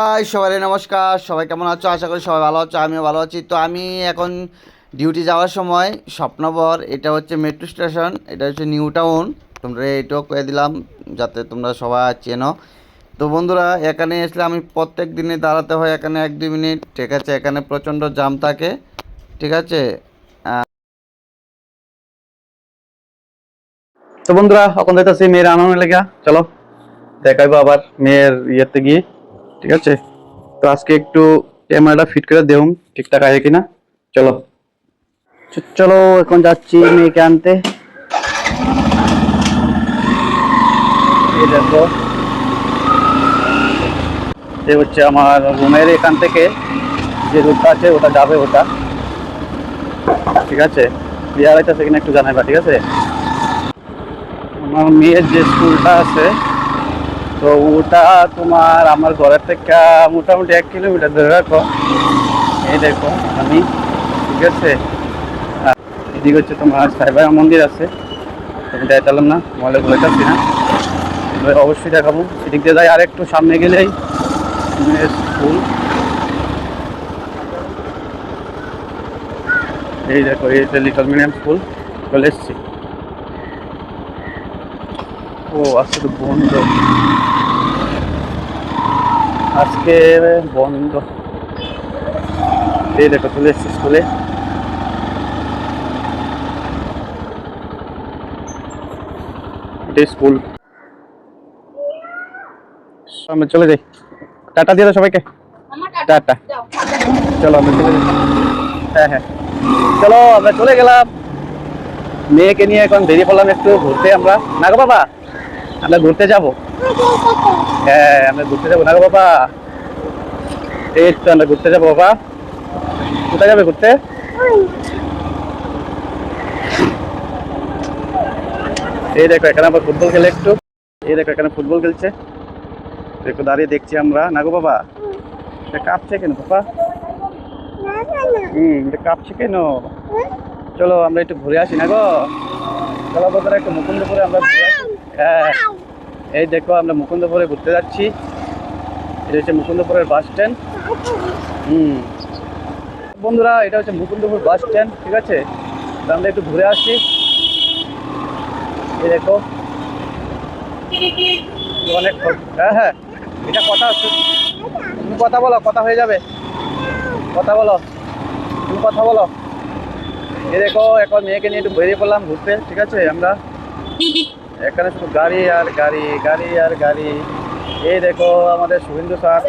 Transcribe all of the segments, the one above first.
High সবাই নমস্কার। সবাই কেমন আছো? আশা করি সবাই ভালো আছো, আমিও ভালো আছি। তো আমি এখন ডিউটি যাওয়ার সময় স্বপ্নবর, এটা হচ্ছে মেট্রো স্টেশন, এটা হচ্ছে নিউ টাউন। তোমরা এটাও করে দিলাম যাতে তোমরা সবাই চেনো। তো বন্ধুরা, এখানে আসলে আমি প্রত্যেক দিনে দাঁড়াতে হয় এখানে 1-2 মিনিট, ঠিক আছে। এখানে প্রচণ্ড জাম থাকে, ঠিক আছে। তো বন্ধুরা, এখন দেখতেছি মেয়ের আনানো লেগা, চলো দেখাইবো আবার মেয়ের ইয়েতে গিয়ে, ঠিক আছে। তো আজকে একটু ক্যামেরাটা ফিট করে দেউম ঠিকঠাক আছে কিনা, চলো। চলো এখন যাচ্ছি মেয়েকে আনতে। এই দেখো, এই হচ্ছে আমার রুমের এখান থেকে যে রুটটা আছে ওটা যাবে, ওটা ঠিক আছে। বিয়ার আছে কিনা একটু জানাইবা, ঠিক আছে। আমার মেয়ের যে স্কুলটা আছে, তো ওটা তোমার আমার ঘরের থেকে মোটামুটি 1 কিলোমিটার ধরে রাখো। এই দেখো আমি, ঠিক আছে। আর এদিকে হচ্ছে তোমার সাইবার মন্দির আছে, আমি দেখালাম না, মলে বলেছি না, অবশ্যই দেখাবো। এদিক দিয়ে যাই, আর একটু সামনে গেলেই স্কুল। এই দেখো, এই যে লিটল মিডিয়াম স্কুল, চলে এসছি। ও আজকে তো বন্ধ, আজকে বন্ধ। এই দেখো চলে এসছি স্কুলে। এটাই স্কুল, আমরা চলে যাই। টাটা দিয়ে দাও সবাইকে, টাটা। চলো আমরা চলে যাই। হ্যাঁ হ্যাঁ, চলো আমরা চলে গেলাম। মেয়েকে নিয়ে এখন বেরিয়ে পড়লাম একটু ঘুরতে। আমরা না গো বাবা, আমরা ঘুরতে যাব। হ্যাঁ আমরা ঘুরতে যাবো না গো বাবা, এই তো আমরা ঘুরতে যাবো। বাবা কোথায় যাবে ঘুরতে? এই দেখো এখানে আবার ফুটবল খেলে একটু। এই দেখো এখানে ফুটবল খেলছে, একটু দাঁড়িয়ে দেখছি আমরা। না গো বাবা, এটা কাঁপছে কেন বাবা? এটা কাঁপছে কেন? চলো আমরা একটু ঘুরে আসি না গো। চলো বন্ধুরা, একটু মুকুন্দপুরে আমরা ঘুরে আসি। হ্যাঁ এই দেখো আমরা মুকুন্দপুরে ঘুরতে যাচ্ছি। এটা হচ্ছে মুকুন্দপুরের বাস স্ট্যান্ড। বন্ধুরা, এটা হচ্ছে মুকুন্দপুর বাস স্ট্যান্ড, ঠিক আছে। আমরা একটু ঘুরে আসি। এই দেখো অনেক, হ্যাঁ হ্যাঁ এটা কথা হচ্ছে, তুমি কথা বলো, কথা হয়ে যাবে, কথা বলো, তুমি কথা বলো। এই দেখো এখন মেয়েকে নিয়ে একটু বেরিয়ে পড়লাম ঘুরতে, ঠিক আছে। আমরা এখানে শুধু গাড়ি আর গাড়ি, গাড়ি আর গাড়ি। এই দেখো আমাদের শুভেন্দু স্যার।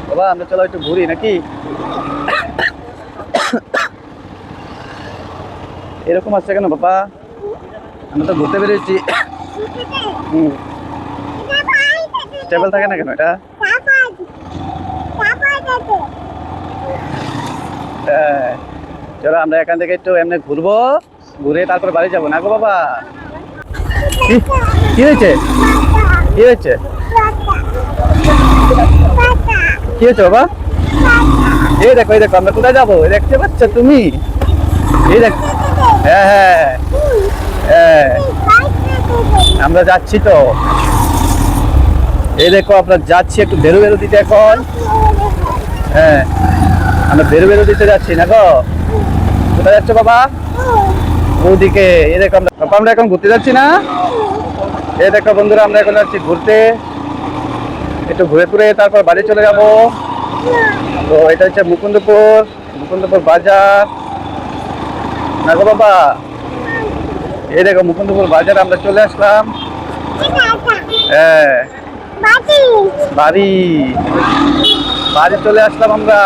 বাবা আমরা চলো একটু ঘুরি নাকি? এরকম আসছে কেন বাবা? আমরা তো ঘুরতে বেরিয়েছি। স্টেবল থাকে না কেন এটা? চলো আমরা এখান থেকে একটু এমনি ঘুরবো, ঘুরে তারপর বাড়ি যাবো না গো বাবা। কি হয়েছে? কি হয়েছে? কি হয়েছে বাবা? এই দেখো, এই দেখো আমরা কোথায় যাবো দেখতে পাচ্ছ তুমি? এই দেখো, হ্যাঁ হ্যাঁ হ্যাঁ আমরা যাচ্ছি তো। এই দেখো আমরা যাচ্ছি একটু বেরো বেরো দিতে এখন। হ্যাঁ আমরা বেরো বেরো দিতে যাচ্ছি না গো। কোথায় যাচ্ছ বাবা? ওদিকে। এই দেখো আমরা এখন ঘুরতে যাচ্ছি না। এই দেখো বন্ধুরা, আমরা এখন যাচ্ছি ঘুরতে, একটু ঘুরে ঘুরে তারপর বাড়ি চলে যাব। তো এটা হচ্ছে মুকুন্দপুর, মুকুন্দপুর বাজার না গো বাবা। এই দেখো মুকুন্দপুর বাজার আমরা চলে আসলাম। হ্যাঁ বাড়ি, বাড়ি চলে আসলাম আমরা।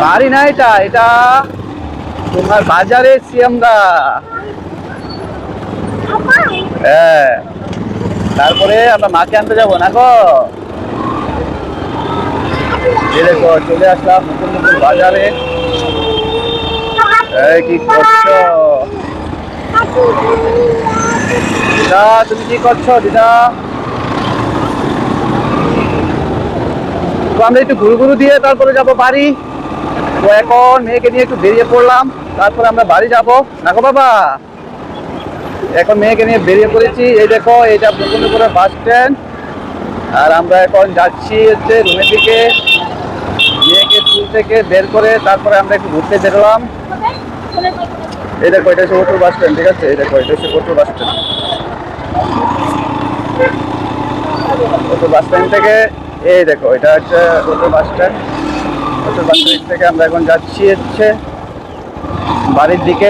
বাড়ি না, এটা এটা তোমার বাজারে এসছি আমরা। হ্যাঁ তারপরে আমরা মাকে আনতে যাবো না গো। এই দেখো চলে আসলাম মুকুন্দপুর বাজারে। এই কি করছো দিদা? তুমি কি করছো দিদা? তো আমরা একটু ঘুরু ঘুরু দিয়ে তারপরে যাবো বাড়ি। তো এখন মেয়েকে নিয়ে একটু বেরিয়ে পড়লাম, তারপরে আমরা বাড়ি যাবো না গো বাবা। এখন মেয়েকে নিয়ে বেরিয়ে পড়েছি। এই দেখো এটা মুকুন্দপুরের বাস স্ট্যান্ড। আর আমরা এখন যাচ্ছি হচ্ছে রুমের দিকে। মেয়েকে স্কুল থেকে বের করে তারপরে আমরা একটু ঘুরতে বেরোলাম। এই দেখো এটা হচ্ছে ওটুর বাস স্ট্যান্ড, ঠিক আছে? এই দেখো এটা হচ্ছে ওটুর বাস স্ট্যান্ড। ওটুর বাস স্ট্যান্ড থেকে এই দেখো এটা হচ্ছে ওটুর বাস স্ট্যান্ড। ওটুর বাস স্ট্যান্ড থেকে আমরা এখন যাচ্ছি হচ্ছে বাড়ির দিকে।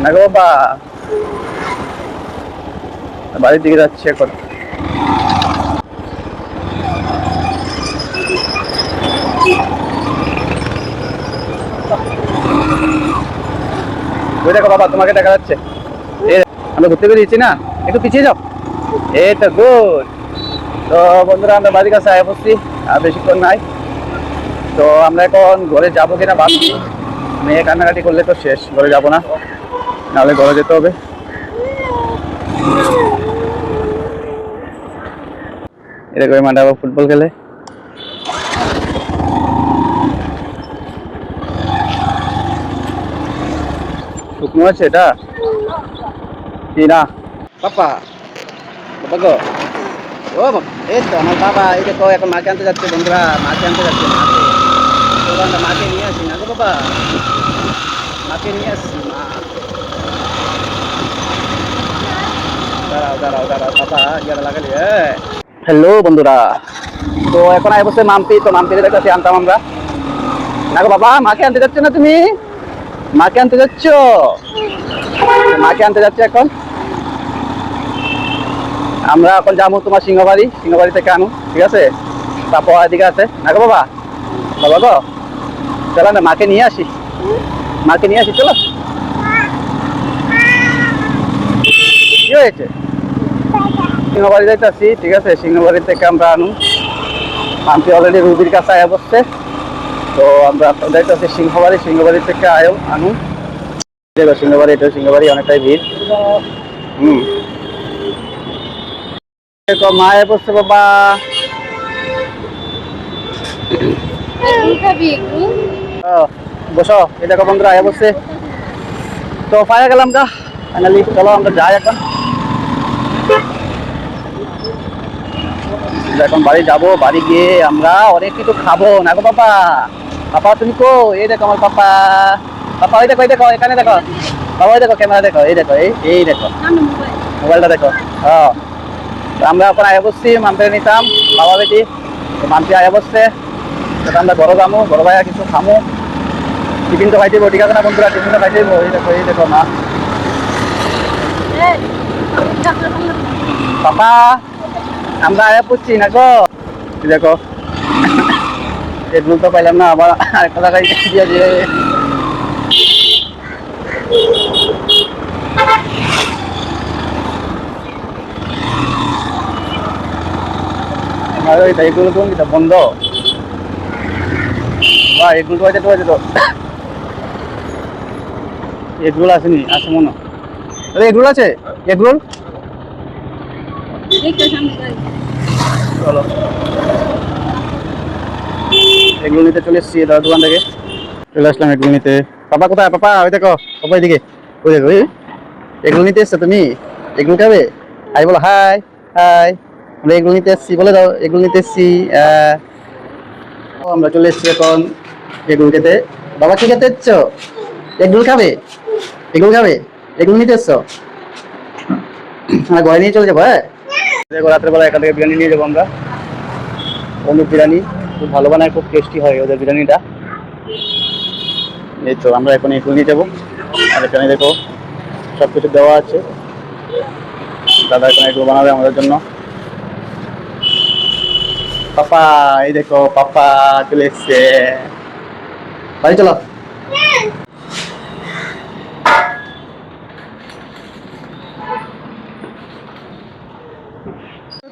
না গো বাবা, বাড়ির দিকে যাচ্ছি এখন। ওই দেখো বাবা, তোমাকে দেখা যাচ্ছে। আমরা ঘুরতে বেরিয়েছি না, একটু পিছিয়ে যাও। এই তো গুড। তো বন্ধুরা আমরা বাড়ির কাছে আয় পড়ছি, আর বেশিক্ষণ নাই। তো আমরা এখন ঘরে যাবো কিনা ভাবছি। মেয়ে কান্নাকাটি করলে তো শেষ, ঘরে যাবো না, নাহলে ঘরে যেতে হবে। এরকম মাঠে আবার ফুটবল খেলে। শুকনো আছে এটা কি না? পাপা, বাবা গো, ও বাবা, এই তো আমার বাবা। এই দেখো এখন মাকে আনতে যাচ্ছে বন্ধুরা, মাকে আনতে যাচ্ছে। মাকে আমরা মাকে নিয়ে আসি না গো বাবা, মাকে নিয়ে আসছি। মা দাঁড়াও দাঁড়াও দাঁড়াও, পাপা গিয়ারা লাগালি। হ্যালো বন্ধুরা, তো এখন আয় বসে মাম্পি। তো মাম্পিদের কাছে আনতাম আমরা। না গো বাবা, মাকে আনতে যাচ্ছ না তুমি? মাকে আনতে যাচ্ছ? মাকে আনতে যাচ্ছে এখন। আমরা এখন যাবো তোমার সিংহবাড়ি, সিংহবাড়ি থেকে আনো, ঠিক আছে? তারপর এদিকে আছে না গো বাবা, বাবা গো চলো না মাকে নিয়ে আসি, মাকে নিয়ে আসি চলো। কি হয়েছে? সিংহবাড়ি যাইতেছি, ঠিক আছে? সিংহবাড়ি থেকে আমরা আনু। মাম্পি অলরেডি রুবির কাছে আয়া বসছে। তো আমরা যাইতেছি সিংহবাড়ি, সিংহবাড়ি থেকে আনু। দেখো সিংহবাড়ি, এটা সিংহবাড়ি অনেকটাই ভিড়। দেখো মা আয়া বসছে বাবা। বসো। এই দেখো বন্ধুরা আয়া বসছে। তো পায়ে গেলাম গা ফাইনালি। চলো আমরা যাই এখন। এখন বাড়ি যাবো, বাড়ি গিয়ে আমরা অনেক কিছু খাবো না গো বাবা। পাপা তুমি কো? এই দেখো আমার পাপা। পাপা ওই দেখো, এই দেখো এখানে দেখো বাবা, ওই দেখো ক্যামেরা দেখো, এই দেখো, এই দেখো মোবাইলটা দেখো। হ্যাঁ, আমরা এখন আয়া বসছি, মামপে নিতাম বাবা বেটি। মামপি আয়া বসছে, সেটা আমরা ঘরে যাবো, ঘরে ভাইয়া কিছু খামো। টিফিন তো খাইতে ঠিক আছে না বন্ধুরা? টিফিন তো খাইতে। এই দেখো মা। পাপা আমরা আয়া পড়ছি না গো। দেখো এগুলো তো পাইলাম না, আবার আরেকটা জায়গায় দিয়ে দিয়ে। এগুলো তো বন্ধ বা এগুলো তো আছে, তো আছে তো এগুলো আসেনি, আছে মনে। এগুলো আছে, এগুলো চলো এগুলো নিতে চলে এসছি দাদা দোকান থেকে। চলে আসলাম এগুলো নিতে। পাপা কোথায়? পাপা ওই দেখো, পাপা এদিকে, ওই দেখো এগুলো নিতে এসছো তুমি? এগুলো খাবে? হাই বলো, হাই হাই। আমরা এগুলো নিতে এসছি, বলে দাও এগুলো নিতে এসছি। আমরা চলে এসছি এখন এগুলো খেতে। বাবা কি খেতে এসছো? এগুলো খাবে? এগুলো খাবে? এগুলো নিতে এসছো? ঘরে নিয়ে চলে যাবো। হ্যাঁ দেখো রাত্রেবেলা এখান থেকে বিরিয়ানি নিয়ে যাবো আমরা। অনুপ বিরিয়ানি খুব ভালো বানায়, খুব টেস্টি হয় ওদের বিরিয়ানিটা। এই তো আমরা এখন এগুলো নিয়ে যাবো। আর এখানে দেখো সব কিছু দেওয়া আছে। দাদা এখানে এগুলো বানাবে আমাদের জন্য। পাপা এই দেখো, পাপা চলে এসছে। বাড়ি চলো।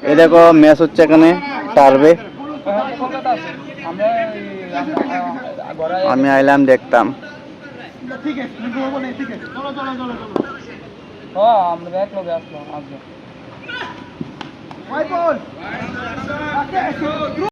এই দেখো ম্যাচ হচ্ছে এখানে, টার্বে। আমি আইলাম দেখতাম। আমরা